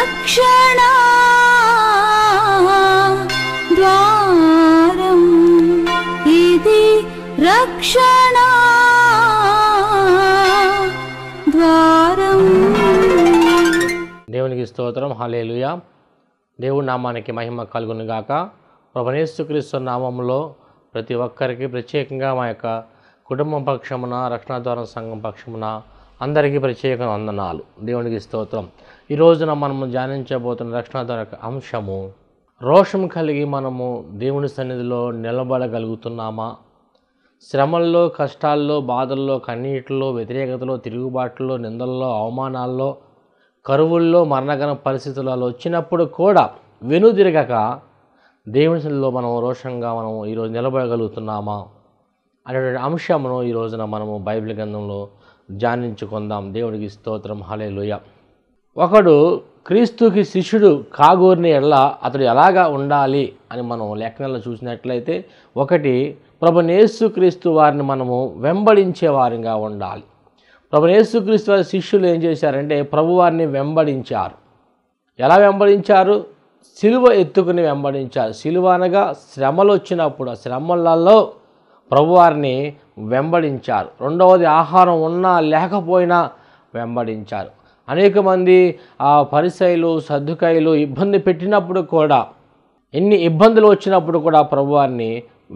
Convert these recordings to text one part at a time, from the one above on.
రక్షణ ద్వారం, ఇది రక్షణ ద్వారం. దేవునికి స్తోత్రం. హల్లెలూయా. దేవుడి నామానికి మహిమ కలుగును గాక. ప్రభువైన యేసుక్రీస్తు నామములో ప్రతి ఒక్కరికి, ప్రత్యేకంగా మా యొక్క కుటుంబం పక్షమున, రక్షణ ద్వారం సంఘం పక్షమున అందరికీ ప్రత్యేక వందనాలు. దేవునికి స్తోత్రం. ఈ రోజున మనము ధ్యానించబోతున్న రక్షణ ద్వార అంశము, రోషం కలిగి మనము దేవుని సన్నిధిలో నిలబడగలుగుతున్నామా? శ్రమల్లో, కష్టాల్లో, బాధల్లో, కన్నీటిలో, వ్యతిరేకతలో, తిరుగుబాటులో, నిందల్లో, అవమానాల్లో, కరువుల్లో, మరణగణ పరిస్థితులలో వచ్చినప్పుడు కూడా వెనుదిరగక దేవుని సన్నిధిలో మనం రోషంగా మనము ఈరోజు నిలబడగలుగుతున్నామా అనేటువంటి అంశమును ఈ రోజున మనము బైబిల్ గ్రంథంలో ధ్యానించుకుందాం. దేవుడికి స్తోత్రం. హల్లెలూయా. ఒకడు క్రీస్తుకి శిష్యుడు కాగోరిన ఎడల అతడు ఎలాగా ఉండాలి అని మనం లేఖనాల్లో చూసినట్లయితే, ఒకటి, ప్రభువైన యేసుక్రీస్తు వారిని మనము వెంబడించే వారిగా ఉండాలి. ప్రభువైన యేసుక్రీస్తు వారి శిష్యులు ఏం చేశారంటే ప్రభువారిని వెంబడించారు. ఎలా వెంబడించారు? సిలువ ఎత్తుకుని వెంబడించారు. సిలువ అనగా శ్రమలు వచ్చినప్పుడు ఆ శ్రమలలో ప్రభువారిని వెంబడించారు. రెండవది, ఆహారం ఉన్నా లేకపోయినా వెంబడించారు. అనేక మంది పరిసయ్యులు, సద్దుకాయులు ఇబ్బంది పెట్టినప్పుడు కూడా, ఎన్ని ఇబ్బందులు వచ్చినప్పుడు కూడా ప్రభువారిని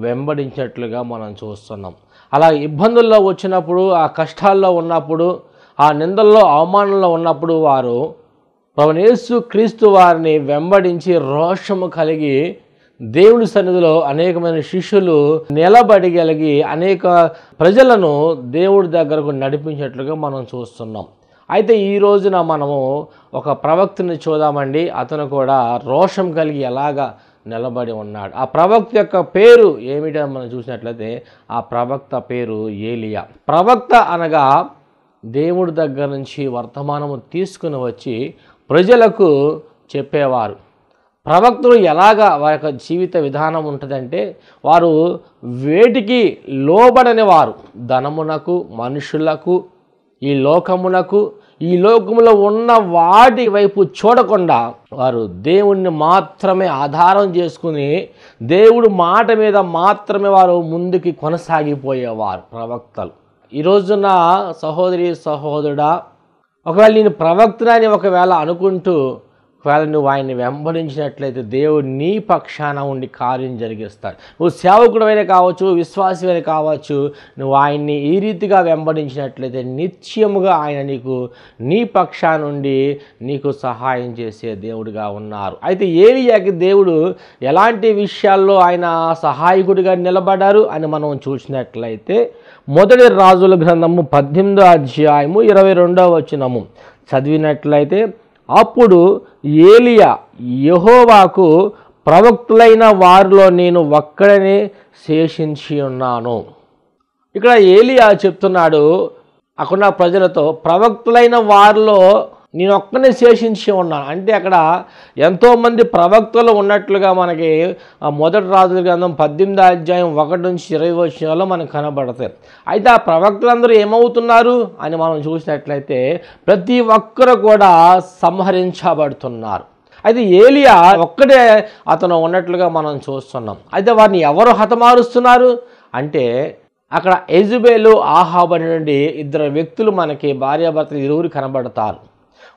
వెంబడించినట్లుగా మనం చూస్తున్నాం. అలా ఇబ్బందుల్లో వచ్చినప్పుడు, ఆ కష్టాల్లో ఉన్నప్పుడు, ఆ నిందల్లో, అవమానంలో ఉన్నప్పుడు వారు ప్రభువైన యేసుక్రీస్తు వారిని వెంబడించి రోషము కలిగి దేవుని సన్నిధిలో అనేకమైన శిష్యులు నిలబడగలిగి అనేక ప్రజలను దేవుడి దగ్గరకు నడిపించినట్లుగా మనం చూస్తున్నాం. అయితే ఈ రోజున మనము ఒక ప్రవక్తని చూద్దామండి. అతను కూడా రోషం కలిగి ఎలాగా నిలబడి ఉన్నాడు. ఆ ప్రవక్త యొక్క పేరు ఏమిటో మనం చూసినట్లయితే ఆ ప్రవక్త పేరు ఏలియా. ప్రవక్త అనగా దేవుడి దగ్గర నుంచి వర్తమానము తీసుకుని వచ్చి ప్రజలకు చెప్పేవారు. ప్రవక్తలు ఎలాగా వారి యొక్క జీవిత విధానం ఉంటుందంటే, వారు వేటికి లోబడని వారు. ధనమునకు, మనుషులకు, ఈ లోకమునకు, ఈ లోకములో ఉన్న వాటి వైపు చూడకుండా వారు దేవుణ్ణి మాత్రమే ఆధారం చేసుకుని దేవుడు మాట మీద మాత్రమే వారు ముందుకి కొనసాగిపోయేవారు ప్రవక్తలు. ఈ రోజున సహోదరి, సహోదరుడా, ఒకవేళ నేను ప్రవక్తనని ఒకవేళ అనుకుంటూ ఒకవేళ నువ్వు ఆయన్ని వెంబడించినట్లయితే దేవుడు నీ పక్షాన ఉండి కార్యం జరిగిస్తాడు. నువ్వు సేవకుడైనా కావచ్చు, విశ్వాసమైనా కావచ్చు, నువ్వు ఆయన్ని ఈ రీతిగా వెంబడించినట్లయితే నిత్యముగా ఆయన నీ పక్షాన నుండి నీకు సహాయం చేసే దేవుడిగా ఉన్నారు. అయితే ఏలియాకి దేవుడు ఎలాంటి విషయాల్లో ఆయన సహాయకుడిగా నిలబడ్డారు అని మనం చూసినట్లయితే, మొదటి రాజుల గ్రంథము 18వ అధ్యాయము 22వ వచనము చదివినట్లయితే, అప్పుడు ఏలియా యెహోవాకు, ప్రవక్తులైన వారిలో నేను ఒక్కడనే శేషించి ఉన్నాను. ఇక్కడ ఏలియా చెప్తున్నాడు అక్కడ ప్రజలతో, ప్రవక్తులైన వారిలో నేను ఒక్కనే శేషించి ఉన్నాను. అంటే అక్కడ ఎంతోమంది ప్రవక్తలు ఉన్నట్లుగా మనకి మొదటి రాజుల గ్రంథం 18వ అధ్యాయం 1 నుంచి 20 వచనాల్లో మనకు కనబడతాయి. అయితే ఆ ప్రవక్తలందరూ ఏమవుతున్నారు అని మనం చూసినట్లయితే ప్రతి ఒక్కరు కూడా సంహరించబడుతున్నారు. అయితే ఏలియా ఒక్కడే అతను ఉన్నట్లుగా మనం చూస్తున్నాం. అయితే వారిని ఎవరు హతమారుస్తున్నారు అంటే, అక్కడ యెజబెలు, ఆహాబు అనేటువంటి ఇద్దరు వ్యక్తులు మనకి భార్యాభర్తలు ఇరువురు కనబడతారు.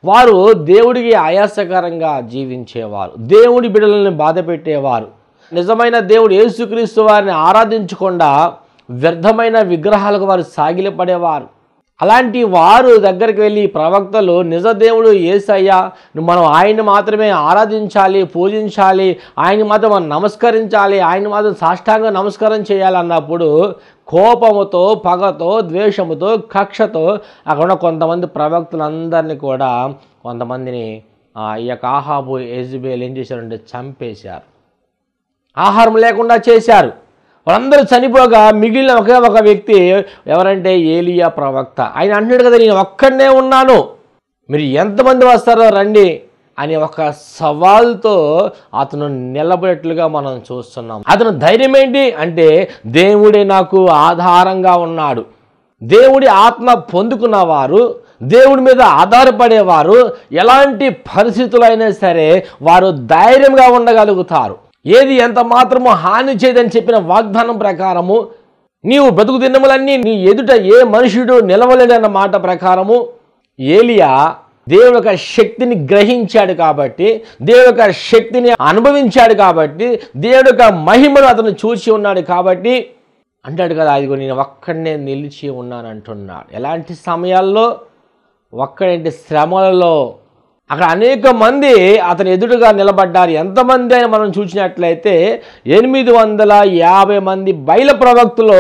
వారు దేవుడికి ఆయాసకరంగా జీవించేవారు, దేవుడి బిడ్డలను బాధ పెట్టేవారు. నిజమైన దేవుడు యేసుక్రీస్తు వారిని ఆరాధించకుండా వ్యర్థమైన విగ్రహాలకు వారు సాగిలపడేవారు. అలాంటి వారు దగ్గరికి వెళ్ళి ప్రవక్తలు, నిజ దేవుడు యేసయ్య, మనం ఆయన్ని మాత్రమే ఆరాధించాలి, పూజించాలి, ఆయన్ని మాత్రం మనం నమస్కరించాలి, ఆయన్ని మాత్రం సాష్టాంగ నమస్కారం చేయాలన్నప్పుడు కోపముతో, పగతో, ద్వేషముతో, కక్షతో అక్కడ ఉన్న కొంతమంది ప్రవక్తలందరినీ కూడా, కొంతమందిని ఈ యొక్క ఆహాబు, యెజబెలు ఏం చేశారంటే చంపేశారు, ఆహారం లేకుండా చేశారు. వాళ్ళందరూ చనిపోగా మిగిలిన ఒకే ఒక వ్యక్తి ఎవరంటే ఏలియా ప్రవక్త. ఆయన అంటున్నాడు కదా, నేను ఒక్కడనే ఉన్నాను, మీరు ఎంతమంది వస్తారో రండి అని ఒక సవాల్తో అతను నిలబడేట్లుగా మనం చూస్తున్నాం. అతను ధైర్యం ఏంటి అంటే, దేవుడే నాకు ఆధారంగా ఉన్నాడు. దేవుడి ఆత్మ పొందుకున్న వారు దేవుడి మీద ఆధారపడేవారు ఎలాంటి పరిస్థితులైనా సరే వారు ధైర్యంగా ఉండగలుగుతారు. ఏది ఎంత మాత్రము హాని చేయదని చెప్పిన వాగ్దానం ప్రకారము నీవు బ్రతుకు దినములన్నీ నీ ఎదుట ఏ మనుషుడు నిలవలేడన్న మాట ప్రకారము ఏలియా దేవుని యొక్క శక్తిని గ్రహించాడు కాబట్టి, దేవుని యొక్క శక్తిని అనుభవించాడు కాబట్టి, దేవుని యొక్క మహిమను అతను చూసి ఉన్నాడు కాబట్టి అంటాడు కదా, అదిగో నేను ఒక్కడనే నిలిచి ఉన్నాను అంటున్నాడు. ఎలాంటి సమయాల్లో? ఒక్కడంటే శ్రమలలో. అక్కడ అనేక మంది అతని ఎదురుగా నిలబడ్డారు. ఎంతమంది అని మనం చూసినట్లయితే 850 మంది బయలు ప్రవక్తలు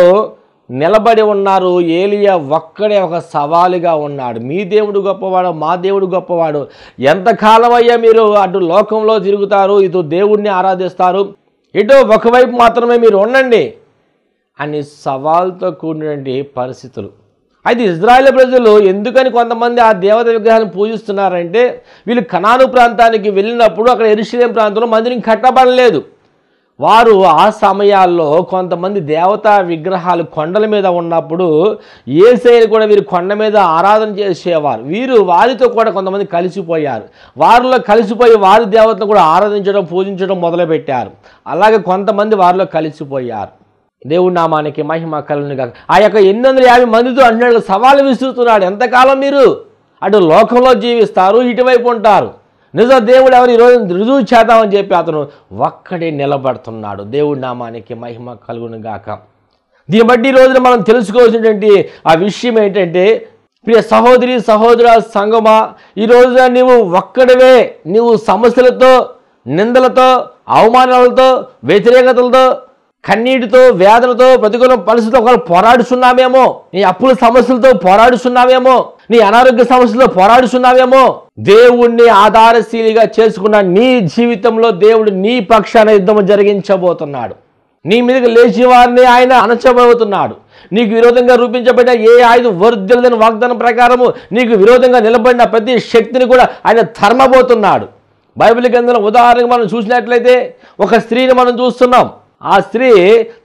నిలబడి ఉన్నారు. ఏలియా ఒక్కడే ఒక సవాలుగా ఉన్నాడు. మీ దేవుడు గొప్పవాడు, మా దేవుడు గొప్పవాడు. ఎంతకాలం అయ్యా మీరు అటు లోకంలో తిరుగుతారు, ఇటు దేవుడిని ఆరాధిస్తారు, ఇటు ఒకవైపు మాత్రమే మీరు ఉండండి అని సవాల్తో కూడినటువంటి పరిస్థితులు. అయితే ఇజ్రాయేల్ ప్రజలు ఎందుకని కొంతమంది ఆ దేవత విగ్రహాన్ని పూజిస్తున్నారంటే, వీళ్ళు కనాను ప్రాంతానికి వెళ్ళినప్పుడు అక్కడ యెరూషలేము ప్రాంతంలో మందిరం కట్టబడలేదు. వారు ఆ సమయాల్లో కొంతమంది దేవతా విగ్రహాలు కొండల మీద ఉన్నప్పుడు యేసయ్యను కూడా వీరు కొండ మీద ఆరాధన చేసేవారు. వీరు వారితో కూడా కొంతమంది కలిసిపోయారు. వారిలో కలిసిపోయి వారి దేవతను కూడా ఆరాధించడం, పూజించడం మొదలుపెట్టారు. అలాగే కొంతమంది వారిలో కలిసిపోయారు. దేవుడి నామానికి మహిమ కలుగును గాక. ఆ యొక్క 850 మందితో అంటున్నాడు, సవాలు విసురుతున్నాడు. ఎంతకాలం మీరు అటు లోకంలో జీవిస్తారు, ఇటువైపు ఉంటారు? నిజ దేవుడు ఎవరు ఈరోజు రుజువు చేద్దామని చెప్పి అతను ఒక్కడే నిలబడుతున్నాడు. దేవుడి నామానికి మహిమ కలుగును గాక. దీన్ని బట్టి ఈ రోజున మనం తెలుసుకోవాల్సినటువంటి ఆ విషయం ఏంటంటే, ప్రియ సహోదరి సహోదర సంగమా, ఈ రోజున నీవు ఒక్కడివే, నీవు సమస్యలతో, నిందలతో, అవమానాలతో, వ్యతిరేకతలతో, కన్నీటితో, వేదనతో, ప్రతికూల పరిస్థితులతో ఒకరు పోరాడుతున్నావేమో, నీ అప్పుల సమస్యలతో పోరాడుతున్నావేమో, నీ అనారోగ్య సమస్యలతో పోరాడుతున్నావేమో. దేవుణ్ణి ఆధారశీలిగా చేసుకున్న నీ జీవితంలో దేవుడు నీ పక్షాన యుద్ధము జరిగించబోతున్నాడు. నీ మీదకి లేచి వారిని ఆయన అణచబోతున్నాడు. నీకు విరోధంగా రూపించబడిన ఏ ఆయుధం వర్ధిల్లదని వాగ్దానం ప్రకారము నీకు విరోధంగా నిలబడిన ప్రతి శక్తిని కూడా ఆయన తరమబోతున్నాడు. బైబిల్ గ్రంథంలో ఉదాహరణగా మనం చూసినట్లయితే ఒక స్త్రీని మనం చూస్తున్నాం. ఆ స్త్రీ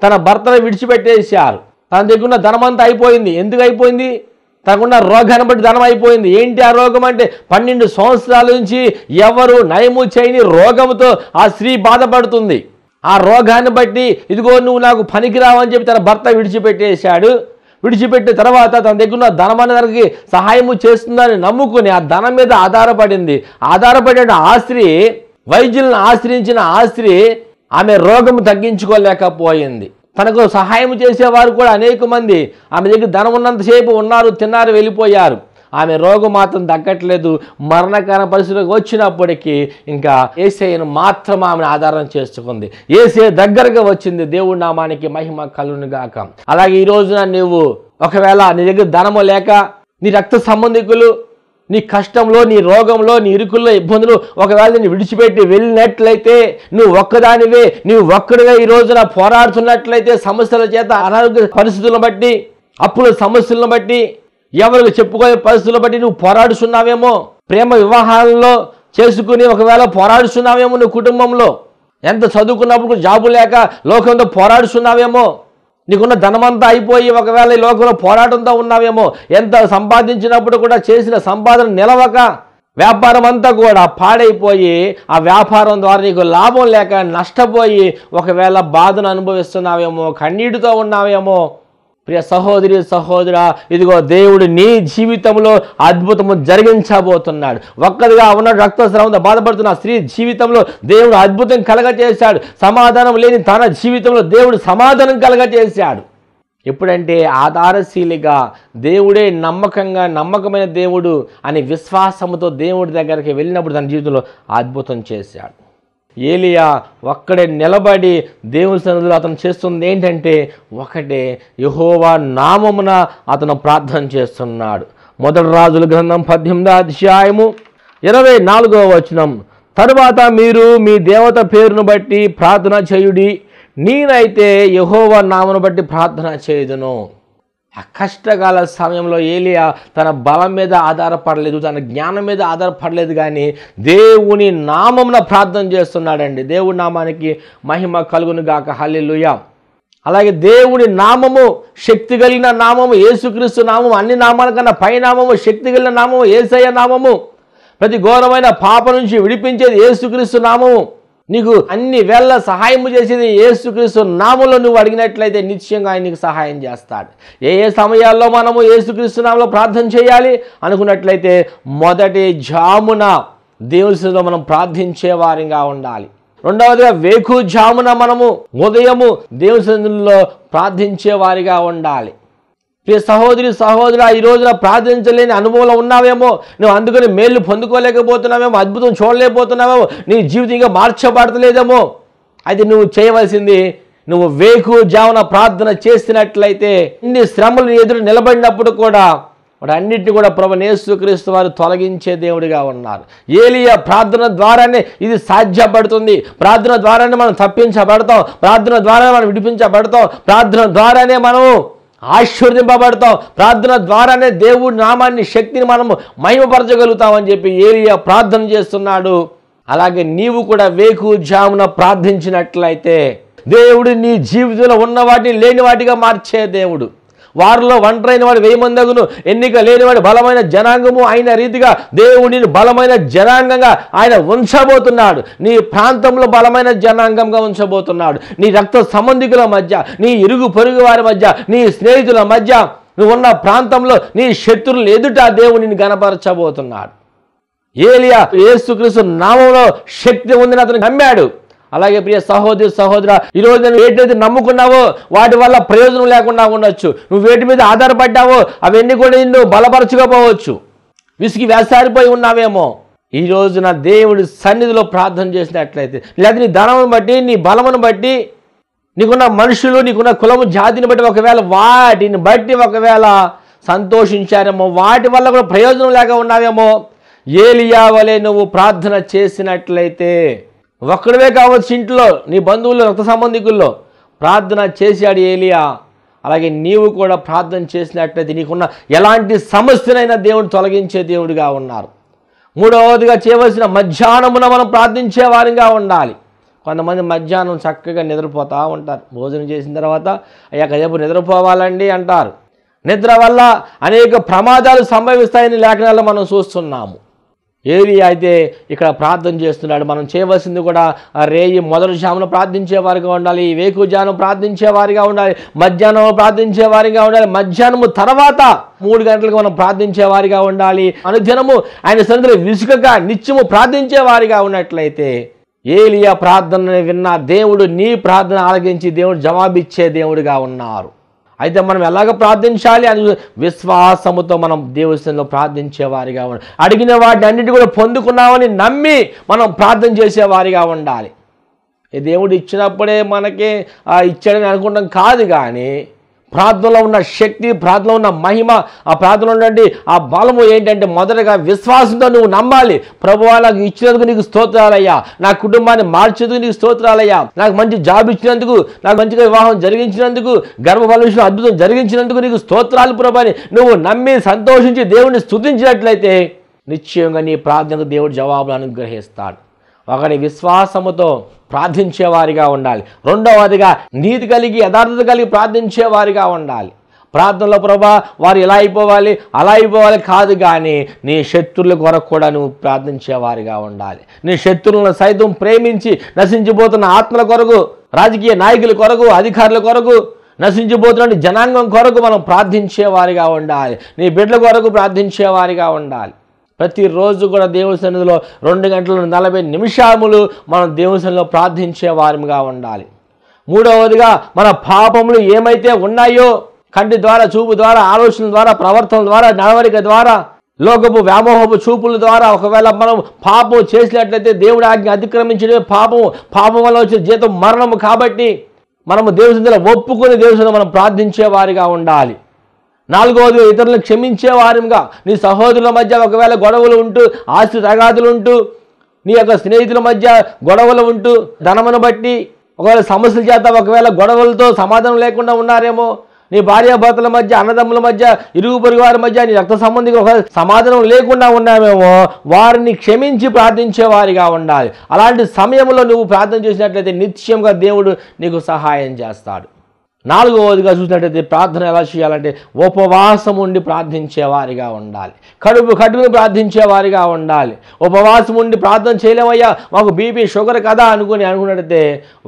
తన భర్తను విడిచిపెట్టేశారు. తన దగ్గర ఉన్న ధనమంతా అయిపోయింది. ఎందుకు అయిపోయింది? తనకున్న రోగాన్ని బట్టి ధనం అయిపోయింది. ఏంటి ఆ రోగం అంటే 12 సంవత్సరాల నుంచి ఎవరు నయము చేయని రోగంతో ఆ స్త్రీ బాధపడుతుంది. ఆ రోగాన్ని బట్టి ఇదిగో నువ్వు నాకు పనికిరావని చెప్పి తన భర్త విడిచిపెట్టేశాడు. విడిచిపెట్టిన తర్వాత తన దగ్గర ఉన్న ధనం అనేది సహాయము చేస్తుందని నమ్ముకుని ఆ ధనం మీద ఆధారపడింది. ఆధారపడిన ఆ స్త్రీ, వైద్యులను ఆశ్రయించిన ఆ స్త్రీ ఆమె రోగము తగ్గించుకోలేకపోయింది. తనకు సహాయం చేసేవారు కూడా అనేక మంది ఆమె దగ్గర ధనం ఉన్నంతసేపు ఉన్నారు, తిన్నారు, వెళ్ళిపోయారు. ఆమె రోగం మాత్రం తగ్గట్లేదు. మరణకర పరిస్థితులకు వచ్చినప్పటికీ ఇంకా యేసయ్యను మాత్రం ఆమెను ఆధారం చేసుకుంది. యేసయ్య దగ్గరగా వచ్చింది. దేవుడి నామానికి మహిమ కలుగును గాక. అలాగే ఈ రోజున నువ్వు ఒకవేళ నీ దగ్గర ధనము లేక, నీ రక్త సంబంధికులు నీ కష్టంలో, నీ రోగంలో, నీ ఇరుకుల్లో, ఇబ్బందులు ఒకవేళ నేను విడిచిపెట్టి వెళ్ళినట్లయితే, నువ్వు ఒక్కదానివే, నువ్వు ఒక్కడివే ఈ రోజున పోరాడుతున్నట్లయితే, సమస్యల చేత, అనారోగ్య పరిస్థితులను బట్టి, అప్పుల సమస్యలను బట్టి, ఎవరికి చెప్పుకోయే పరిస్థితులను బట్టి నువ్వు పోరాడుతున్నావేమో, ప్రేమ వివాహాలలో చేసుకుని ఒకవేళ పోరాడుతున్నావేమో, నువ్వు కుటుంబంలో ఎంత చదువుకున్నప్పుడు జాబు లేక లోకంతో పోరాడుతున్నావేమో, నీకున్న ధనమంతా అయిపోయి ఒకవేళ ఈ లోకంలో పోరాటంతో ఉన్నావేమో, ఎంత సంపాదించినప్పుడు కూడా చేసిన సంపాదన నిలవక వ్యాపారం అంతా కూడా పాడైపోయి ఆ వ్యాపారం ద్వారా నీకు లాభం లేక నష్టపోయి ఒకవేళ బాధను అనుభవిస్తున్నావేమో, కన్నీటితో ఉన్నావేమో. ప్రియ సహోదరి సహోదరా, ఇదిగో దేవుడు నీ జీవితంలో అద్భుతము జరిగించబోతున్నాడు. ఒక్కదిగా ఉన్న రక్తస్రావంతో బాధపడుతున్న స్త్రీ జీవితంలో దేవుడు అద్భుతం కలగజేశాడు. సమాధానం లేని తన జీవితంలో దేవుడు సమాధానం కలగజేశాడు. ఎప్పుడంటే ఆధారశీలిగా, దేవుడే నమ్మకమైన దేవుడు అని విశ్వాసముతో దేవుడి దగ్గరికి వెళ్ళినప్పుడు తన జీవితంలో అద్భుతం చేశాడు. ఏలియా ఒక్కడే నిలబడి దేవుని సన్నిధిలో అతను చేస్తుంది ఏంటంటే ఒకటే, యెహోవా నామమున అతను ప్రార్థన చేస్తున్నాడు. మొదటి రాజుల గ్రంథం 18వ అధ్యాయము 24వ వచనం, తరువాత మీరు మీ దేవత పేరును బట్టి ప్రార్థన చేయుడి, నేనైతే యెహోవా నామమును బట్టి ప్రార్థన చేయుదును. ఆ కష్టకాల సమయంలో ఏలియా తన బలం మీద ఆధారపడలేదు, తన జ్ఞానం మీద ఆధారపడలేదు, కానీ దేవుని నామమున ప్రార్థన చేస్తున్నాడండి. దేవుడి నామానికి మహిమ కలుగును గాక. హల్లెలూయా. అలాగే దేవుడి నామము, శక్తి కలిగిన నామము యేసుక్రీస్తు నామము, అన్ని నామాల కన్నా పై నామము, శక్తి కలిగిన నామము యేసయ్య నామము, ప్రతి ఘోరమైన పాప నుంచి విడిపించేది యేసుక్రీస్తు నామము, నీకు అన్ని వేళ సహాయము చేసేది యేసుక్రీస్తు నామంలో నువ్వు అడిగినట్లయితే నిశ్చయంగా ఆయన నీకు సహాయం చేస్తాడు. ఏ ఏ సమయాల్లో మనము యేసుక్రీస్తు నామంలో ప్రార్థన చేయాలి అనుకున్నట్లయితే మొదటి జామున దేవుని సన్నిధిలో మనం ప్రార్థించే వారిగా ఉండాలి. రెండవదిగా వేకుజామున మనము ఉదయము దేవుని సన్నిధిలో ప్రార్థించే వారిగా ఉండాలి. ప్రియ సహోదరి సహోదరా, ఈ రోజున ప్రార్థించలేని అనుభవంలో ఉన్నావేమో, నువ్వు అందుకని మేలు పొందుకోలేకపోతున్నావేమో, అద్భుతం చూడలేకపోతున్నావేమో, నీ జీవితం ఇంకా మార్చబడతలేదేమో. అయితే నువ్వు చేయవలసింది, నువ్వు వేకుజామున ప్రార్థన చేసినట్లయితే ఇన్ని శ్రమలు నీ ఎదురు నిలబడినప్పుడు కూడా వాటన్నిటిని కూడా ప్రభువైన యేసుక్రీస్తు వారు తొలగించే దేవుడిగా ఉన్నారు. ఏలియా ప్రార్థన ద్వారానే ఇది సాధ్యపడుతుంది. ప్రార్థన ద్వారానే మనం తప్పించబడతాం, ప్రార్థన ద్వారానే మనం విడిపించబడతాం, ప్రార్థన ద్వారానే మనము ఆశీర్వదింపబడతాం, ప్రార్థన ద్వారానే దేవుడి నామాన్ని, శక్తిని మనము మహిమపరచగలుగుతామని చెప్పి ఏలియా ప్రార్థన చేస్తున్నాడు. అలాగే నీవు కూడా వేకుజామున ప్రార్థించినట్లయితే దేవుడు నీ జీవితంలో ఉన్న వాటిని లేని వాటిగా మార్చే దేవుడు. వారిలో ఒంటరైన వాడు 1000 మందగును, ఎన్నిక లేనివాడు బలమైన జనాంగము అయిన రీతిగా దేవుడిని బలమైన జనాంగంగా ఆయన ఉంచబోతున్నాడు. నీ ప్రాంతంలో బలమైన జనాంగంగా ఉంచబోతున్నాడు. నీ రక్త సంబంధికుల మధ్య, నీ ఇరుగు పొరుగు వారి మధ్య, నీ స్నేహితుల మధ్య, నువ్వు ఉన్న ప్రాంతంలో నీ శత్రువులు ఎదుట దేవుడిని గణపరచబోతున్నాడు. ఏలియా యేసుక్రీస్తు నామంలో శక్తి ఉందని అతను నమ్మాడు. అలాగే ప్రియ సహోదరి సహోదర, ఈరోజు నువ్వు ఏదైతే నమ్ముకున్నావో వాటి వల్ల ప్రయోజనం లేకుండా ఉండొచ్చు. నువ్వు వేటి మీద ఆధారపడ్డావో అవన్నీ కూడా నిన్ను బలపరచుకోపోవచ్చు. విసిగి వేసారిపోయి ఉన్నావేమో. ఈ రోజున దేవుడి సన్నిధిలో ప్రార్థన చేసినట్లయితే, లేదా నీ ధనమును బట్టి, నీ బలమును బట్టి, నీకున్న మనుషులు, నీకున్న కులము జాతిని బట్టి ఒకవేళ వాటిని బట్టి ఒకవేళ సంతోషించారేమో, వాటి వల్ల కూడా ప్రయోజనం లేక ఉన్నావేమో. ఏలియా వలె నువ్వు ప్రార్థన చేసినట్లయితే, ఒక్కడివే కావచ్చు, ఇంట్లో నీ బంధువుల్లో, రక్త సంబంధికుల్లో ప్రార్థన చేశాడు ఏలియా. అలాగే నీవు కూడా ప్రార్థన చేసినట్లయితే నీకున్న ఎలాంటి సమస్యనైనా దేవుడు తొలగించే దేవుడిగా ఉన్నారు. మూడవదిగా చేయవలసిన, మధ్యాహ్నమున మనం ప్రార్థించే వారిగా ఉండాలి. కొంతమంది మధ్యాహ్నం చక్కగా నిద్రపోతూ ఉంటారు. భోజనం చేసిన తర్వాత అయ్యా కాసేపు నిద్రపోవాలండి అంటారు. నిద్ర వల్ల అనేక ప్రమాదాలు సంభవిస్తాయని లేఖనాల్లో మనం చూస్తున్నాము. ఏలియా అయితే ఇక్కడ ప్రార్థన చేస్తున్నాడు. మనం చేయవలసింది కూడా రేయి మొదటి జామున ప్రార్థించే వారిగా ఉండాలి, వేకుజామున ప్రార్థించే వారిగా ఉండాలి, మధ్యాహ్నం ప్రార్థించే వారిగా ఉండాలి, మధ్యాహ్నము తర్వాత 3 గంటలకు మనం ప్రార్థించే వారిగా ఉండాలి. అనుదినము ఆయన సన్నిధిలో విసుగగా నిత్యము ప్రార్థించే వారిగా ఉన్నట్లయితే ఏలియా ప్రార్థనని విన్న దేవుడు నీ ప్రార్థన ఆలకించి దేవుడు జవాబిచ్చే దేవుడిగా ఉన్నారు. అయితే మనం ఎలాగ ప్రార్థించాలి అని విశ్వాసముతో మనం దేవుని సన్నిధిలో ప్రార్థించే వారిగా ఉండాలి. అడిగిన వాటిని అన్నిటి కూడా పొందుకున్నామని నమ్మి మనం ప్రార్థన చేసేవారిగా ఉండాలి. దేవుడు ఇచ్చినప్పుడే మనకి ఇచ్చాడని అనుకుంటాం కాదు, కానీ ప్రార్థనలో ఉన్న శక్తి, ప్రార్థనలో ఉన్న మహిమ, ఆ ప్రార్థనలో ఉన్నటువంటి ఆ బలము ఏంటంటే మొదటగా విశ్వాసంతో నువ్వు నమ్మాలి. ప్రభువా నాకు ఇచ్చినందుకు నీకు స్తోత్రాలయ్యా, నా కుటుంబాన్ని మార్చేందుకు నీకు స్తోత్రాలయ్యా, నాకు మంచి జాబ్ ఇచ్చినందుకు, నాకు మంచిగా వివాహం జరిగించినందుకు, గర్భఫల విషయంలో అద్భుతం జరిగించినందుకు నీకు స్తోత్రాలు ప్రభు అని నువ్వు నమ్మి సంతోషించి దేవుడిని స్తుతించినట్లయితే నిశ్చయంగా నీ ప్రార్థనకు దేవుడు జవాబులు అనుగ్రహిస్తాడు. ఒకటి విశ్వాసముతో ప్రార్థించేవారిగా ఉండాలి. రెండవదిగా నీతి కలిగి, యథార్థత కలిగి ప్రార్థించేవారిగా ఉండాలి. ప్రార్థనలో ప్రభా వారు ఇలా అయిపోవాలి, అలా అయిపోవాలి కాదు, కానీ నీ శత్రువుల కొరకు కూడా నువ్వు ప్రార్థించేవారిగా ఉండాలి. నీ శత్రువులను సైతం ప్రేమించి నశించిపోతున్న ఆత్మల కొరకు, రాజకీయ నాయకుల కొరకు, అధికారుల కొరకు, నశించిపోతున్న జనాంగం కొరకు మనం ప్రార్థించేవారిగా ఉండాలి. నీ బిడ్డల కొరకు ప్రార్థించేవారిగా ఉండాలి. ప్రతిరోజు కూడా దేవుని సన్నిధిలో 2 గంటల 40 నిమిషాలు మనం దేవుని సన్నిధిలో ప్రార్థించే వారిగా ఉండాలి. మూడవదిగా మన పాపములు ఏమైతే ఉన్నాయో, కంటి ద్వారా, చూపు ద్వారా, ఆలోచనల ద్వారా, ప్రవర్తన ద్వారా, నడవడిక ద్వారా, లోకపు వ్యామోహపు చూపుల ద్వారా ఒకవేళ మనం పాపం చేసినట్లయితే దేవుడి ఆజ్ఞ అతిక్రమించడమే పాపము. పాపం వల్ల వచ్చే జీతం మరణము. కాబట్టి మనము దేవుని సన్నిధిలో ఒప్పుకొని దేవుని సన్నిధిలో మనం ప్రార్థించే వారిగా ఉండాలి. 4వది ఇతరులను క్షమించే వారిగా, నీ సహోదరుల మధ్య ఒకవేళ గొడవలు ఉంటూ, ఆస్తి తగాదులు ఉంటూ, నీ యొక్క స్నేహితుల మధ్య గొడవలు ఉంటూ, ధనమును బట్టి ఒకవేళ సమస్యల చేత ఒకవేళ గొడవలతో సమాధానం లేకుండా ఉన్నారేమో, నీ భార్యాభర్తల మధ్య, అన్నదమ్ముల మధ్య, ఇరుగు పొరుగు వారి మధ్య, నీ రక్త సంబంధికులు ఒకవేళ సమాధానం లేకుండా ఉన్నామేమో, వారిని క్షమించి ప్రార్థించే వారిగా ఉండాలి. అలాంటి సమయంలో నువ్వు ప్రార్థన చేసినట్లయితే నిశ్చయంగా దేవుడు నీకు సహాయం చేస్తాడు. నాలుగవదిగా చూసినట్టయితే ప్రార్థన ఎలా చేయాలంటే ఉపవాసం ఉండి ప్రార్థించేవారిగా ఉండాలి. కడుపు కట్టుకుని ప్రార్థించేవారిగా ఉండాలి. ఉపవాసం ఉండి ప్రార్థన చేయలేమయ్యా, మాకు బీపీ షుగర్ కదా అనుకున్నట్టయితే,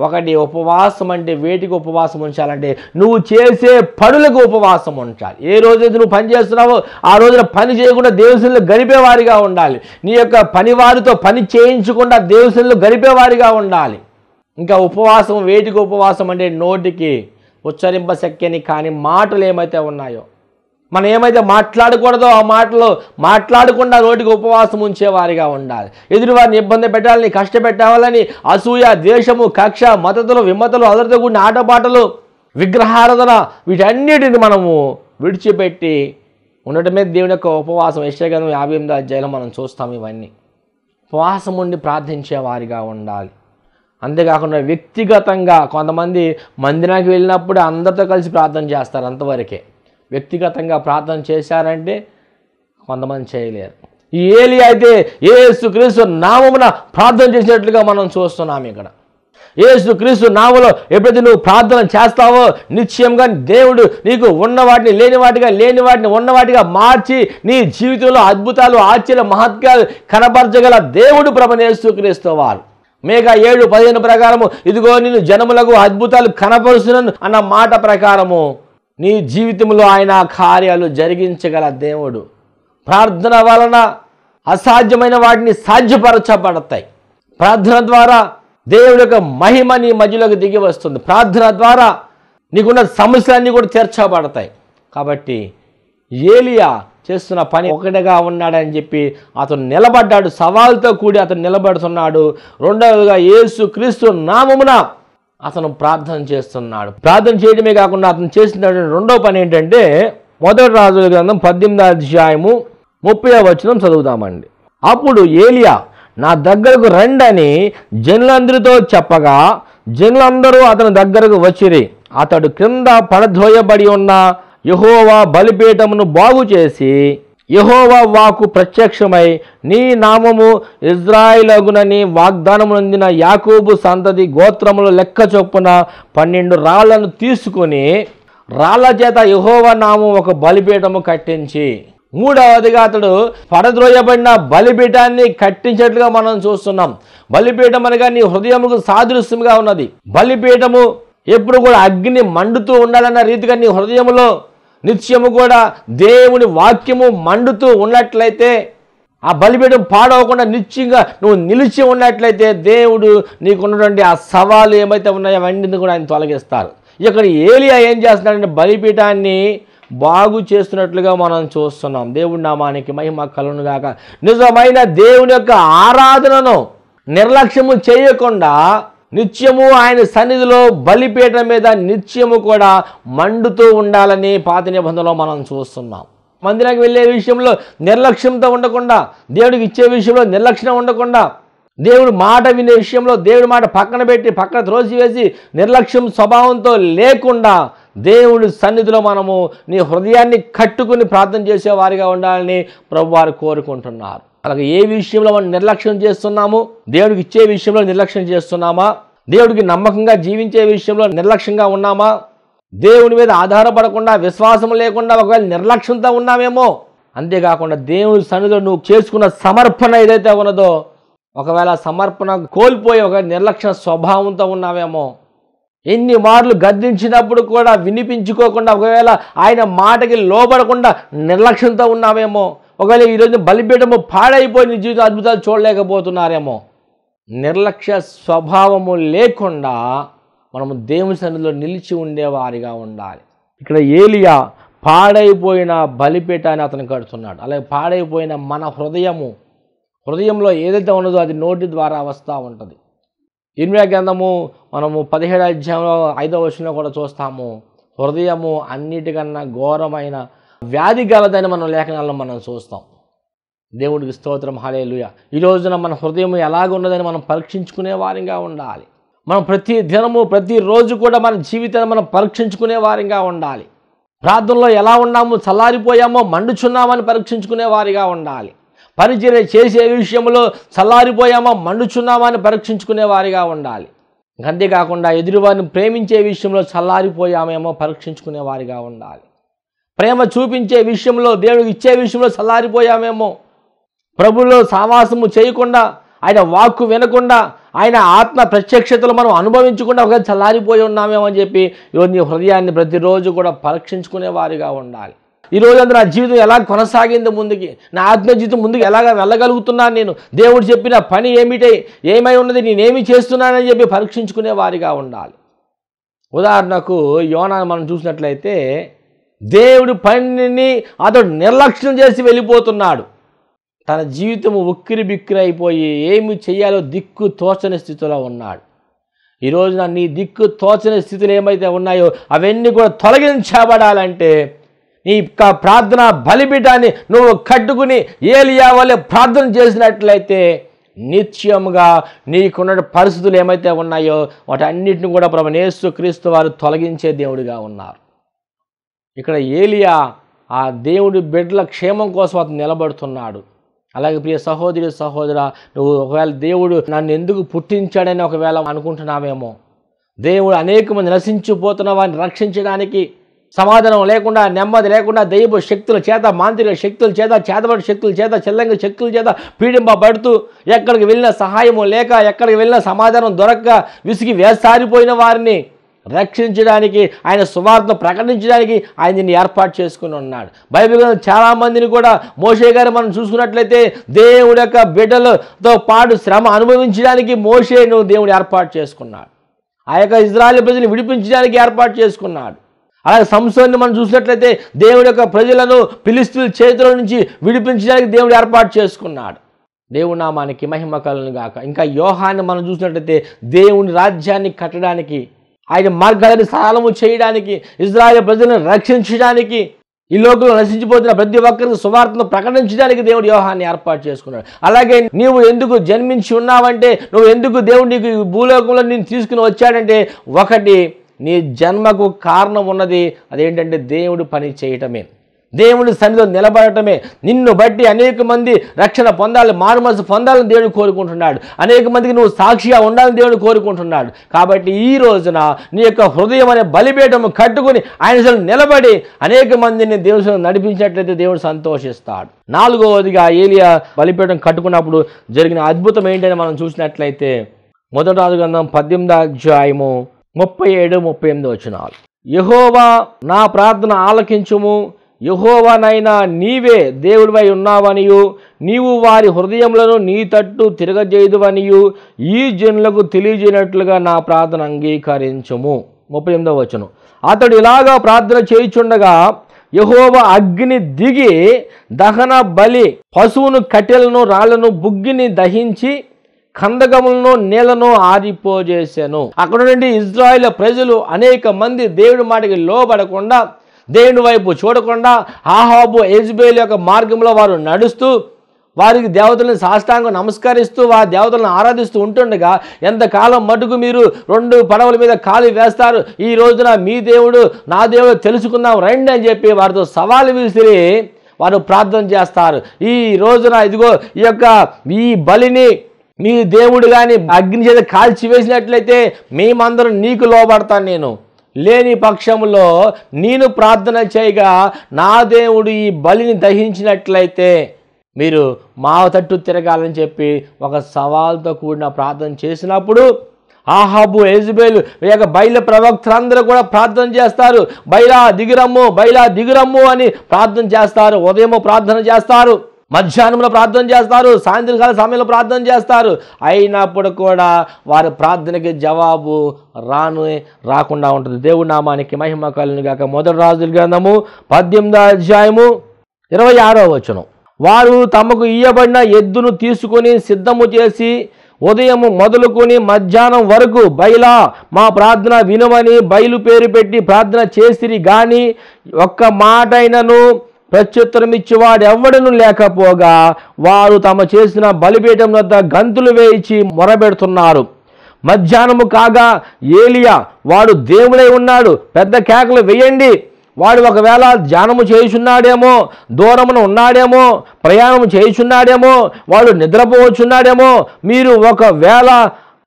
ఒకటి ఉపవాసం అంటే వేటికి ఉపవాసం ఉంచాలంటే నువ్వు చేసే పనులకు ఉపవాసం ఉంచాలి. ఏ రోజైతే నువ్వు పని చేస్తున్నావో ఆ రోజున పని చేయకుండా దేవునిలో గడిపేవారిగా ఉండాలి. నీ యొక్క పనివారితో పని చేయించకుండా దేవునిలో గడిపేవారిగా ఉండాలి. ఇంకా ఉపవాసం వేటికి ఉపవాసం అంటే నోటికి ఉచ్చరింపశక్యని కానీ మాటలు ఏమైతే ఉన్నాయో, మనం ఏమైతే మాట్లాడకూడదో ఆ మాటలు మాట్లాడకుండా నోటికి ఉపవాసం ఉంచేవారిగా ఉండాలి. ఎదురువారిని ఇబ్బంది పెట్టాలని, కష్టపెట్టాలని అసూయ, ద్వేషము, కక్ష, మతతులు, విమతలు, అదరితో కూడిన ఆటపాటలు, విగ్రహారాధన, వీటన్నిటిని మనము విడిచిపెట్టి ఉండటమే దేవుని యొక్క ఉపవాసం. యెషయా గ్రంథం 58వ అధ్యాయంలో మనం చూస్తాం ఇవన్నీ. ఉపవాసం ఉండి ప్రార్థించే వారిగా ఉండాలి. అంతేకాకుండా వ్యక్తిగతంగా కొంతమంది మందిరానికి వెళ్ళినప్పుడు అందరితో కలిసి ప్రార్థన చేస్తారు, అంతవరకే. వ్యక్తిగతంగా ప్రార్థన చేశారంటే కొంతమంది చేయలేరు. ఈ ఏలియా అయితే యేసుక్రీస్తు నామమున ప్రార్థన చేసినట్లుగా మనం చూస్తున్నాం ఇక్కడ. యేసుక్రీస్తు నామములో ఎప్పుడైతే నువ్వు ప్రార్థన చేస్తావో నిశ్చయంగా దేవుడు నీకు ఉన్న వాటిని లేని వాటిగా, లేని వాటిని ఉన్నవాటిగా మార్చి నీ జీవితంలో అద్భుతాలు, ఆశ్చర్య మహత్కాలు కనపరచగల దేవుడు ప్రభువైన యేసుక్రీస్తు వారు. మేఘా 7:15 ప్రకారము ఇదిగో నేను జనములకు అద్భుతాలు కనపరుస్తున్నాను అన్న మాట ప్రకారము నీ జీవితంలో ఆయన కార్యాలు జరిగించగల దేవుడు. ప్రార్థన వలన అసాధ్యమైన వాటిని సాధ్యపరచబడతాయి. ప్రార్థన ద్వారా దేవుడి యొక్క మహిమ నీ మధ్యలోకి దిగి వస్తుంది. ప్రార్థన ద్వారా నీకున్న సమస్యలన్నీ కూడా తీర్చబడతాయి. కాబట్టి ఏలియా చేస్తున్న పని ఒకటిగా ఉన్నాడని చెప్పి అతను నిలబడ్డాడు. సవాల్తో కూడి అతను నిలబడుతున్నాడు. రెండవదిగా యేసుక్రీస్తు నామమున అతను ప్రార్థన చేస్తున్నాడు. ప్రార్థన చేయడమే కాకుండా అతను చేసిన రెండవ పని ఏంటంటే, మొదటి రాజుల గ్రంథం 18వ అధ్యాయము 30వ వచనం చదువుతామండి. అప్పుడు ఏలియా నా దగ్గరకు రండని జనులందరితో చెప్పగా జనులందరూ అతని దగ్గరకు వచ్చిరి. అతడు క్రింద పడద్రోయబడి ఉన్న యెహోవా బలిపీఠమును బాగు చేసి యెహోవా వాక్కు ప్రత్యక్షమై నీ నామము ఇజ్రాయిలగునని వాగ్దానము నొందిన యాకోబు సంతతి గోత్రముల లెక్క చొప్పున 12 రాళ్లను తీసుకుని రాళ్ల చేత యెహోవా నామం ఒక బలిపీఠము కట్టించి, మూడవదిగా అతడు పడద్రోయబడిన బలిపీఠాన్ని కట్టించినట్లుగా మనం చూస్తున్నాం. బలిపీఠం అనగా నీ హృదయముకు సాదృశ్యంగా ఉన్నది. బలిపీఠము ఎప్పుడు కూడా అగ్ని మండుతూ ఉండాలన్న రీతిగా నీ హృదయములో నిత్యము కూడా దేవుని వాక్యము మండుతూ ఉన్నట్లయితే, ఆ బలిపీఠం పాడవకుండా నిత్యంగా నువ్వు నిలిచి ఉన్నట్లయితే దేవుడు నీకున్నటువంటి ఆ సవాలు ఏమైతే ఉన్నాయో అవన్నీ కూడా ఆయన తొలగిస్తారు. ఇక్కడ ఏలియా ఏం చేస్తున్నాడంటే బలిపీఠాన్ని బాగు చేస్తున్నట్లుగా మనం చూస్తున్నాం. దేవుడి నామానికి మహిమ కలుగును గాక. నిజమైన దేవుని యొక్క ఆరాధనను నిర్లక్ష్యము చేయకుండా నిత్యము ఆయన సన్నిధిలో బలిపీఠం మీద నిత్యము కూడా మండుతూ ఉండాలని పాత నిబంధనలో మనం చూస్తున్నాం. మందిరానికి వెళ్ళే విషయంలో నిర్లక్ష్యంతో ఉండకుండా, దేవుడికి ఇచ్చే విషయంలో నిర్లక్ష్యం ఉండకుండా, దేవుడి మాట వినే విషయంలో దేవుడి మాట పక్కన పెట్టి పక్కన త్రోసివేసి నిర్లక్ష్యం స్వభావంతో లేకుండా దేవుడి సన్నిధిలో మనము నీ హృదయాన్ని కట్టుకుని ప్రార్థన చేసేవారిగా ఉండాలని ప్రభువారు కోరుకుంటున్నారు. అలాగే ఏ విషయంలో మనం నిర్లక్ష్యం చేస్తున్నాము? దేవుడికి ఇచ్చే విషయంలో నిర్లక్ష్యం చేస్తున్నామా? దేవుడికి నమ్మకంగా జీవించే విషయంలో నిర్లక్ష్యంగా ఉన్నామా? దేవుని మీద ఆధారపడకుండా, విశ్వాసం లేకుండా ఒకవేళ నిర్లక్ష్యంతో ఉన్నామేమో. అంతేకాకుండా దేవుని సన్నిధిలో నువ్వు చేసుకున్న సమర్పణ ఏదైతే ఉన్నదో, ఒకవేళ సమర్పణ కోల్పోయి ఒక నిర్లక్ష్య స్వభావంతో ఉన్నామేమో. ఎన్ని మార్లు గద్దించినప్పుడు కూడా వినిపించుకోకుండా, ఒకవేళ ఆయన మాటకి లోబడకుండా నిర్లక్ష్యంతో ఉన్నామేమో. ఒకవేళ ఈరోజు బలిపీఠము పాడైపోయి నీ జీవితం అద్భుతాలు చూడలేకపోతున్నారేమో. నిర్లక్ష్య స్వభావము లేకుండా మనము దేవుని సన్నిధిలో నిలిచి ఉండేవారిగా ఉండాలి. ఇక్కడ ఏలియా పాడైపోయిన బలిపీఠాన్ని అతను కడుతున్నాడు. అలాగే పాడైపోయిన మన హృదయంలో ఏదైతే ఉన్నదో అది నోటి ద్వారా వస్తూ ఉంటుంది. ఇర్మియా గ్రంథము మనము 17వ అధ్యాయంలో 5వ వచనంలో కూడా చూస్తాము. హృదయము అన్నిటికన్నా ఘోరమైన వ్యాధి గలదని మనం లేఖనాలను మనం చూస్తాం. దేవుడికి స్తోత్రం, హల్లెలూయా. ఈ రోజున మన హృదయం ఎలాగున్నదని మనం పరీక్షించుకునే వారిగా ఉండాలి. మనం ప్రతి దినము ప్రతిరోజు కూడా మన జీవితాన్ని మనం పరీక్షించుకునే వారిగా ఉండాలి. ప్రార్థనలో ఎలా ఉన్నాము, చల్లారిపోయామో, మండుచున్నామని పరీక్షించుకునే వారిగా ఉండాలి. పరిచర్య చేసే విషయంలో చల్లారిపోయామో, మండుచున్నామని పరీక్షించుకునే వారిగా ఉండాలి. అంతేకాకుండా ఎదురువారిని ప్రేమించే విషయంలో చల్లారిపోయామేమో పరీక్షించుకునే వారిగా ఉండాలి. ప్రేమ చూపించే విషయంలో, దేవుడికి ఇచ్చే విషయంలో చల్లారిపోయామేమో, ప్రభువులో సావాసము చేయకుండా, ఆయన వాక్కు వినకుండా, ఆయన ఆత్మ ప్రత్యక్షతలు మనం అనుభవించకుండా ఒకవేళ చల్లారిపోయి ఉన్నామేమో అని చెప్పి ఈరోజు నీ హృదయాన్ని ప్రతిరోజు కూడా పరీక్షించుకునే వారిగా ఉండాలి. ఈరోజు నా జీవితం ఎలా కొనసాగింది, ముందుకి నా ఆత్మ జీవితం ముందుకు ఎలాగ వెళ్ళగలుగుతున్నాను, నేను దేవుడు చెప్పిన పని ఏమై ఉన్నది, నేనేమి చేస్తున్నానని చెప్పి పరీక్షించుకునే వారిగా ఉండాలి. ఉదాహరణకు యోనాను మనం చూసినట్లయితే దేవుడి పనిని అతడు నిర్లక్ష్యం చేసి వెళ్ళిపోతున్నాడు. తన జీవితం ఉక్కిరి బిక్కిరి అయిపోయి ఏమి చేయాలో దిక్కు తోచని స్థితిలో ఉన్నాడు. ఈరోజున నీ దిక్కు తోచని స్థితులు ఏమైతే ఉన్నాయో అవన్నీ కూడా తొలగించబడాలంటే నీ ప్రార్థన బలిపీఠాన్ని నువ్వు కట్టుకుని ఏలియా వలె ప్రార్థన చేసినట్లయితే నిత్యముగా నీకున్న పరిస్థితులు ఏమైతే ఉన్నాయో వాటన్నిటిని కూడా ప్రభువైన యేసుక్రీస్తు వారు తొలగించే దేవుడిగా ఉన్నారు. ఇక్కడ ఏలియా ఆ దేవుడి బిడ్డల క్షేమం కోసం అతను నిలబడుతున్నాడు. అలాగే ప్రియ సహోదరి సహోదరా, నువ్వు ఒకవేళ దేవుడు నన్ను ఎందుకు పుట్టించాడని ఒకవేళ అనుకుంటున్నావేమో, దేవుడు అనేక మంది నశించిపోతున్న వారిని రక్షించడానికి, సమాధానం లేకుండా, నెమ్మది లేకుండా, దైవ శక్తుల చేత, మాంత్రిక శక్తుల చేత, చేతబడి శక్తుల చేత, చెల్లంగి శక్తుల చేత పీడింపబడుతూ ఎక్కడికి వెళ్ళిన సహాయము లేక, ఎక్కడికి వెళ్ళిన సమాధానం దొరక్క విసిగి వేసారిపోయిన వారిని రక్షించడానికి, ఆయన సువార్తను ప్రకటించడానికి ఆయన దీన్ని ఏర్పాటు చేసుకుని ఉన్నాడు. బైబిల్ చాలామందిని కూడా మోషే గారు మనం చూసుకున్నట్లయితే దేవుడి యొక్క బిడ్డలతో పాటు శ్రమ అనుభవించడానికి మోషేను దేవుడు ఏర్పాటు చేసుకున్నాడు. ఆ యొక్క ఇశ్రాయేలు ప్రజలను విడిపించడానికి ఏర్పాటు చేసుకున్నాడు. అలాగే సంసోన్ని మనం చూసినట్లయితే దేవుడి యొక్క ప్రజలను ఫిలిష్తీయుల చేతుల నుంచి విడిపించడానికి దేవుడు ఏర్పాటు చేసుకున్నాడు. దేవుడి నామానికి మహిమ కలుగును గాక. ఇంకా యోహాన్ని మనం చూసినట్లయితే దేవుని రాజ్యాన్ని కట్టడానికి, ఆయన మార్గాలను సరళము చేయడానికి, ఇశ్రాయేలు ప్రజలను రక్షించడానికి, ఈ లోకంలో నశించిపోతున్న ప్రతి ఒక్కరికి సువార్తను ప్రకటించడానికి దేవుడు యోహాన్ని ఏర్పాటు చేసుకున్నాడు. అలాగే నీవు ఎందుకు జన్మించి ఉన్నావంటే, నువ్వు ఎందుకు దేవుడు నీకు భూలోకంలో నేను తీసుకుని వచ్చాడంటే, ఒకటి నీ జన్మకు కారణం ఉన్నది, అదేంటంటే దేవుడు పని చేయటమే, దేవుడి సన్నిధిలో నిలబడటమే. నిన్ను బట్టి అనేక మంది రక్షణ పొందాలి, మారుమనసు పొందాలని దేవుడు కోరుకుంటున్నాడు. అనేక మందికి నువ్వు సాక్షిగా ఉండాలని దేవుడు కోరుకుంటున్నాడు. కాబట్టి ఈ రోజున నీ యొక్క హృదయం అనే బలిపీఠము కట్టుకుని ఆయన నిలబడి అనేక మందిని దేవుడు నడిపించినట్లయితే దేవుడు సంతోషిస్తాడు. నాలుగవదిగా ఏలియా బలిపీఠం కట్టుకున్నప్పుడు జరిగిన అద్భుతం ఏంటని మనం చూసినట్లయితే మొదటి రాజు గ్రంథం 18వ అధ్యాయము 37-38 వచనాలు. యెహోవా నా ప్రార్థన ఆలకించుము, యెహోవానైనా నీవే దేవుడివై ఉన్నావనియు, నీవు వారి హృదయములను నీ తట్టు తిరగజేయుదువనియు ఈ జనులకు తెలియజేయనట్లుగా నా ప్రార్థన అంగీకరించుము. 38వ వచనం. అతడు ఇలాగా ప్రార్థన చేయుచుండగా యెహోవా అగ్ని దిగి దహన బలి పశువును, కట్టెలను, రాళ్లను, బుగ్గిని దహించి కందకములను, నీళ్లను ఆరిపోజేశాను. అక్కడ నుండి ఇశ్రాయేలు ప్రజలు అనేక మంది దేవుడి మాటకి లోబడకుండా, దేవుని వైపు చూడకుండా, ఆహాబు యెజెబెలు యొక్క మార్గంలో వారు నడుస్తూ, వారికి దేవతలను సాష్టాంగం నమస్కరిస్తూ, వారి దేవతలను ఆరాధిస్తూ ఉంటుండగా, ఎంతకాలం మటుకు మీరు 2 పడవల మీద కాలు వేస్తారు, ఈ రోజున మీ దేవుడు నా దేవుడు తెలుసుకుందాం రండి అని చెప్పి వారితో సవాలు విసిరి వారు ప్రార్థన చేస్తారు. ఈ రోజున ఇదిగో ఈ బలిని మీ దేవుడు కానీ అగ్ని చేత కాల్చివేసినట్లయితే మేమందరం నీకు లోబడతాను, నేను లేని పక్షంలో నేను ప్రార్థన చేయగా నా దేవుడు ఈ బలిని దహించినట్లయితే మీరు మా తట్టు తిరగాలని చెప్పి ఒక సవాల్తో కూడిన ప్రార్థన చేసినప్పుడు ఆహాబు, యెజెబెలు బయలు ప్రవక్తలందరూ కూడా ప్రార్థన చేస్తారు. బయలా దిగురమ్ము అని ప్రార్థన చేస్తారు. ఉదయం ప్రార్థన చేస్తారు, మధ్యాహ్నంలో ప్రార్థన చేస్తారు, సాయంత్రకాల సమయంలో ప్రార్థన చేస్తారు. అయినప్పుడు కూడా వారి ప్రార్థనకి జవాబు రాకుండా ఉంటుంది. దేవుడి నామానికి మహిమ కలుగును గాక. మొదటి రాజుల గ్రంథము 18వ అధ్యాయము 26వ వచనం. వారు తమకు ఇయ్యబడిన ఎద్దును తీసుకొని సిద్ధము చేసి ఉదయం మొదలుకొని మధ్యాహ్నం వరకు బయలా మా ప్రార్థన వినవని బయలు పేరు పెట్టి ప్రార్థన చేసిరి గాని ఒక్క మాటైనను ప్రత్యుత్తరం ఇచ్చేవాడు ఎవ్వడను లేకపోగా వారు తమ చేసిన బలిపీఠం వద్ద గంతులు వేయించి మొరబెడుతున్నారు. మధ్యాహ్నము కాగా ఏలియా, వాడు దేవుడై ఉన్నాడు, పెద్ద కేకలు వేయండి, వాడు ఒకవేళ ధ్యానము చేయుచున్నాడేమో, దూరమున ఉన్నాడేమో, ప్రయాణము చేయుచున్నాడేమో, వాడు నిద్రపోవచ్చున్నాడేమో, మీరు ఒకవేళ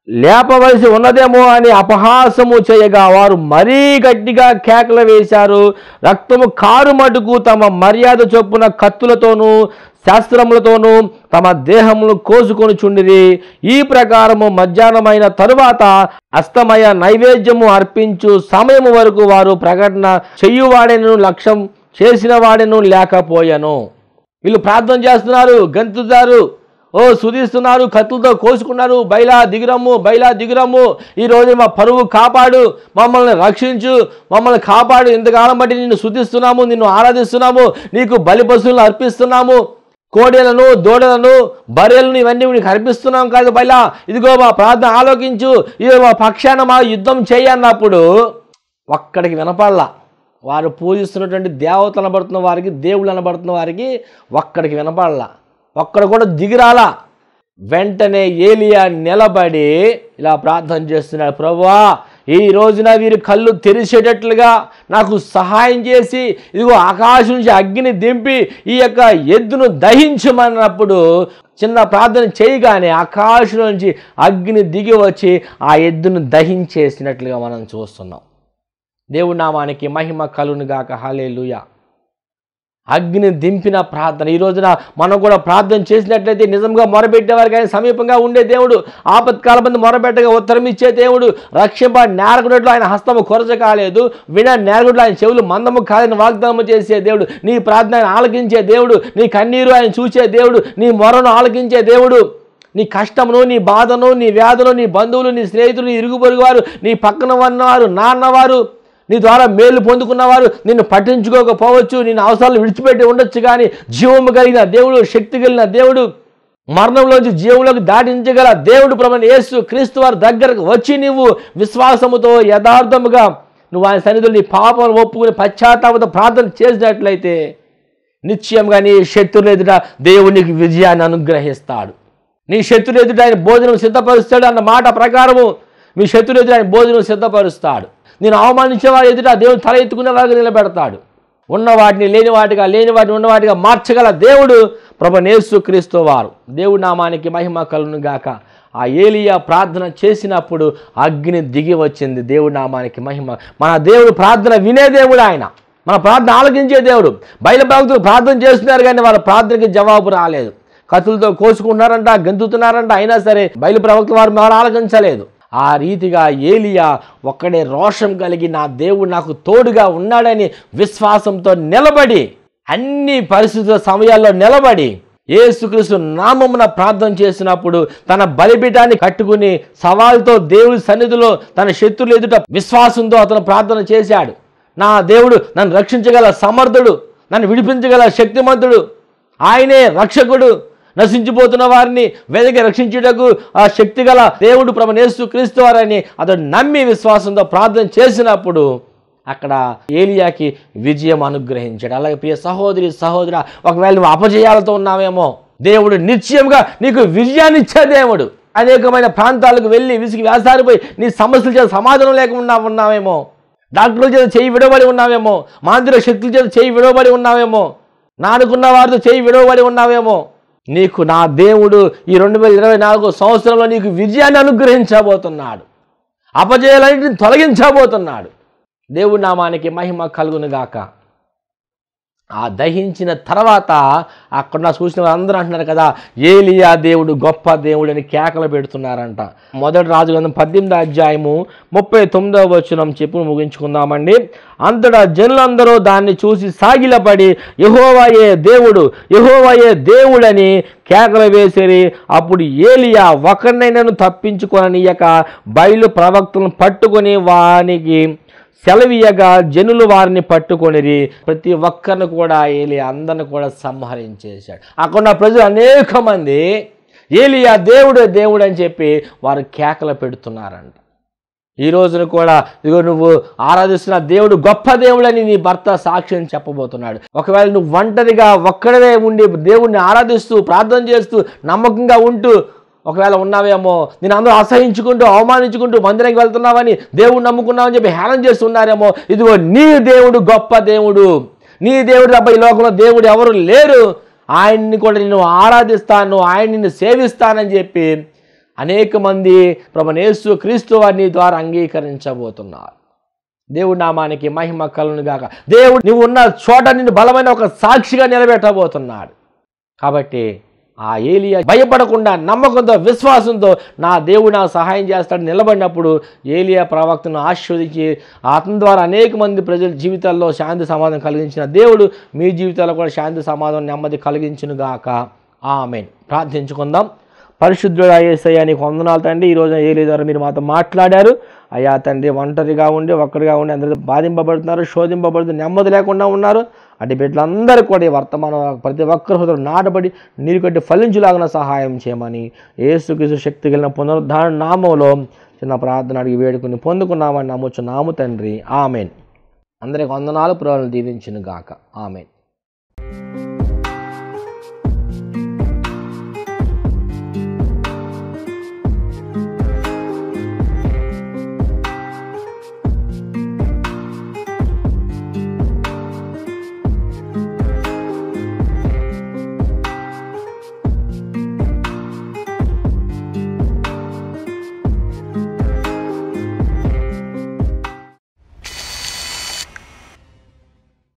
లేపవలసి ఉన్నదేమో అని అపహాసము చేయగా వారు మరీ గట్టిగా కేకలు వేశారు. రక్తము కారు మటుకు తమ మర్యాద చొప్పున కత్తులతోనూ శాస్త్రములతోనూ తమ దేహమును కోసుకొని చుండిరి. ఈ ప్రకారము మధ్యాహ్నమైన తరువాత అస్తమయ నైవేద్యము అర్పించు సమయము వరకు వారు ప్రకటన చెయ్యువాడెను లక్ష్యం చేసిన వాడెను లేకపోయాను. వీళ్ళు ప్రార్థన చేస్తున్నారు, గంతుతారు, సుధిస్తున్నారు, కత్తులతో కోసుకున్నారు. బయలా దిగురమ్ము, ఈరోజు మా పరువు కాపాడు, మమ్మల్ని రక్షించు, మమ్మల్ని కాపాడు, ఇంతకాలం బట్టి నిన్ను శుద్ధిస్తున్నాము, నిన్ను ఆరాధిస్తున్నాము, నీకు బలి పశువులను అర్పిస్తున్నాము, కోడెలను దూడలను బర్రెలను ఇవన్నీ నీకు అర్పిస్తున్నాం కాదు బయలా, ఇదిగో మా ప్రార్థన ఆలోకించు, ఇదిగో మా పక్షాన మా యుద్ధం చేయన్నప్పుడు ఒక్కడికి వినపడలా. వారు పూజిస్తున్నటువంటి దేవతలు అనబడుతున్న వారికి, దేవుళ్ళు అనబడుతున్న వారికి ఒక్కడికి వినపడలా, ఒక్కడ కూడా దిగిరాలా. వెంటనే ఏలియా నిలబడి ఇలా ప్రార్థన చేస్తున్నాడు, ప్రభువా ఈ రోజున వీరి కళ్ళు తెరిచేటట్లుగా నాకు సహాయం చేసి ఇదిగో ఆకాశం నుంచి అగ్ని దింపి ఈ యొక్క ఎద్దును దహించమన్నప్పుడు చిన్న ప్రార్థన చేయగానే ఆకాశం నుంచి అగ్ని దిగి వచ్చి ఆ ఎద్దును దహించేసినట్లుగా మనం చూస్తున్నాం. దేవుడి నామానికి మహిమ కలుగును గాక. హల్లెలూయా. అగ్ని దింపిన ప్రార్థన. ఈ రోజున మనం కూడా ప్రార్థన చేసినట్లయితే నిజంగా మొరపెట్టేవారికి ఆయన సమీపంగా ఉండే దేవుడు, ఆపత్కాల మంది మొరపెట్టగా ఉత్తరం ఇచ్చే దేవుడు, రక్షింప నేరకుడిలో ఆయన హస్తము కొరచ కాలేదు, విన నేరకుడిలో ఆయన చెవులు మందము కాదని వాగ్దానము చేసే దేవుడు, నీ ప్రార్థన ఆయన ఆలకించే దేవుడు, నీ కన్నీరు ఆయన చూసే దేవుడు, నీ మొరను ఆలకించే దేవుడు, నీ కష్టమును, నీ బాధను, నీ వ్యాధులు, నీ బంధువులు, నీ స్నేహితులు, నీ ఇరుగు పొరుగు వారు, నీ పక్కన ఉన్నవారు, నాన్నవారు, నీ ద్వారా మేలు పొందుకున్నవారు నిన్ను పట్టించుకోకపోవచ్చు, నిన్ను అవసరాలు విడిచిపెట్టి ఉండొచ్చు, కానీ జీవము కలిగిన దేవుడు, శక్తి కలిగిన దేవుడు, మరణంలోంచి జీవంలోకి దాటించగల దేవుడు ప్రభువైన యేసు క్రీస్తు వారి దగ్గరకు వచ్చి నువ్వు విశ్వాసముతో యథార్థముగా నువ్వు ఆయన సన్నిధిలో నీ పాపం ఒప్పుకుని పశ్చాత్తాపంతో ప్రార్థన చేసినట్లయితే నిశ్చయంగా నీ శత్రువుల ఎదుట దేవుడు నీకు విజయాన్ని అనుగ్రహిస్తాడు. నీ శత్రువుల ఎదుట ఆయన భోజనం సిద్ధపరుస్తాడు అన్న మాట ప్రకారము మీ శత్రువుల ఎదుట ఆయన భోజనం సిద్ధపరుస్తాడు. నేను అవమానించే వారి ఎదుట దేవుడు తల ఎత్తుకునే వారికి నిలబెడతాడు. ఉన్న వాటిని లేని వాటిగా, లేని వాటిని ఉన్నవాటిగా మార్చగల దేవుడు ప్రభువైన యేసు క్రీస్తు వారు. దేవుడి నామానికి మహిమ కలుగును గాక. ఆ ఏలియా ప్రార్థన చేసినప్పుడు అగ్ని దిగి వచ్చింది. దేవుడి నామానికి మహిమ. మన దేవుడు ప్రార్థన వినే దేవుడు, ఆయన మన ప్రార్థన ఆలకించే దేవుడు. బయలు భక్తులు ప్రార్థన చేస్తున్నారు కానీ వాళ్ళ ప్రార్థనకి జవాబు రాలేదు. కత్తులతో కోసుకుంటున్నారంట, గెంతుతున్నారంట, అయినా సరే బయలు ప్రవక్త వారు ఆలకించలేదు. ఆ రీతిగా ఏలియా ఒక్కడే రోషం కలిగి నా దేవుడు నాకు తోడుగా ఉన్నాడని విశ్వాసంతో నిలబడి, అన్ని పరిస్థితుల సమయాల్లో నిలబడి యేసుక్రీస్తు నామమున ప్రార్థన చేసినప్పుడు తన బలిపీఠాన్ని కట్టుకుని సవాలుతో దేవుడి సన్నిధిలో తన శత్రువుల ఎదుట విశ్వాసంతో అతను ప్రార్థన చేశాడు. నా దేవుడు నన్ను రక్షించగల సమర్థుడు, నన్ను విడిపించగల శక్తిమంతుడు, ఆయనే రక్షకుడు, నశించిపోతున్న వారిని వెదకి రక్షించుటకు ఆ శక్తి గల దేవుడు ప్రభువైన యేసు క్రీస్తు వారని అతడు నమ్మి విశ్వాసంతో ప్రార్థన చేసినప్పుడు అక్కడ ఏలియాకి విజయం అనుగ్రహించాడు. అలాగే ప్రియ సహోదరి సహోదర, ఒకవేళ నువ్వు అపజయాలతో ఉన్నావేమో, దేవుడు నిశ్చయంగా నీకు విజయాన్ని ఇచ్చే దేవుడు. అనేకమైన ప్రాంతాలకు వెళ్ళి విసిగి వేసారిపోయి నీ సమస్యల చేత సమాధానం లేకుండా ఉన్నావేమో, డాక్టర్ల చేత చేయి విడవబడి ఉన్నావేమో, మాంత్రిక శక్తుల చేత చేయి విడవబడి ఉన్నావేమో, నానుకున్న వారితో చేయి విడవబడి ఉన్నావేమో, నీకు నా దేవుడు ఈ 2024 సంవత్సరంలో నీకు విజయాన్ని అనుగ్రహించబోతున్నాడు. అపజయాలన్నింటిని తొలగించబోతున్నాడు. దేవుడి నామానికి మహిమ కలుగును గాక. ఆ దహించిన తర్వాత అక్కడ చూసిన వాళ్ళందరూ అంటున్నారు కదా, ఏలియా దేవుడు గొప్ప దేవుడు అని కేకలు పెడుతున్నారంట. మొదటి రాజుగ్రంథం 18వ అధ్యాయము 39వ వచనం చెప్పి ముగించుకుందామండి. అంతటా జనులందరూ దాన్ని చూసి సాగిలపడి యెహోవాయే దేవుడు, యెహోవాయే దేవుడని కేకలు వేసిరి. అప్పుడు ఏలియా ఒకరినైనాను తప్పించుకొననీయక బయలు ప్రవక్తలను పట్టుకొని వానికి సెలవీయగా జనులు వారిని పట్టుకొనిరి. ప్రతి ఒక్కరిని కూడా ఏలియా అందరిని కూడా సంహరించేశాడు. అక్కడ ప్రజలు అనేక మంది ఏలియా దేవుడు దేవుడు అని చెప్పి వారు కేకలు పెడుతున్నారంట. ఈ రోజున కూడా ఇదిగో నువ్వు ఆరాధిస్తున్న దేవుడు గొప్ప దేవుడని నీ భర్త సాక్ష్యం చెప్పబోతున్నాడు. ఒకవేళ నువ్వు ఒంటరిగా ఒక్కడవే ఉండి దేవుడిని ఆరాధిస్తూ ప్రార్థన చేస్తూ నమ్మకంగా ఉంటూ ఒకవేళ ఉన్నావేమో, నేను అందరూ అసహించుకుంటూ అవమానించుకుంటూ మందిరానికి వెళ్తున్నావని దేవుడు నమ్ముకున్నావని చెప్పి హేళన చేస్తున్నారేమో, ఇదిగో నీ దేవుడు గొప్ప దేవుడు, నీ దేవుడు తప్ప ఈ లోకంలో దేవుడు ఎవరు లేరు, ఆయన్ని కూడా నేను ఆరాధిస్తాను, ఆయన నిన్ను సేవిస్తానని చెప్పి అనేక మంది ప్రభువైన యేసు క్రీస్తు వారిని ద్వారా అంగీకరించబోతున్నారు. దేవుడి నామానికి మహిమ కలుగును గాక. దేవుడు నువ్వు ఉన్న చోట నిన్ను బలమైన ఒక సాక్షిగా నిలబెట్టబోతున్నాడు. కాబట్టి ఆ ఏలియా భయపడకుండా నమ్మకంతో విశ్వాసంతో నా దేవుడు నాకు సహాయం చేస్తాడు నిలబడినప్పుడు ఏలియా ప్రవక్తను ఆశీర్వదించి అతని ద్వారా అనేక మంది ప్రజల జీవితాల్లో శాంతి సమాధానం కలిగించిన దేవుడు మీ జీవితాల్లో కూడా శాంతి సమాధానం నెమ్మది కలిగించును గాక. ఆమేన్. ప్రార్థించుకుందాం. పరిశుద్ధుడు యేసయ్యా నీకు వందనాలు తండ్రి. ఈరోజు ఏలియా ద్వారా మీరు మాతో మాట్లాడారు అయ్యా తండ్రి. ఒంటరిగా ఉండి ఒక్కడిగా ఉండి అందరూ బాధింపబడుతున్నారు, శోధింపబడుతూ నెమ్మది లేకుండా ఉన్నారు. అటు బిడ్డలందరూ కూడా ఈ వర్తమానం ప్రతి ఒక్కరి హృదయం నాటబడి నీరు కట్టి ఫలించులాగిన సహాయం చేయమని యేసుక్రీస్తు శక్తి కలిగిన పునరుద్ధారణ నామంలో చిన్న ప్రార్థన అడిగి వేడుకుని పొందుకున్నామని నమ్ముచున్నాము తండ్రి. ఆమెన్. అందరికి వందనాలు. ప్రభువును దీవించును గాక. ఆమెన్.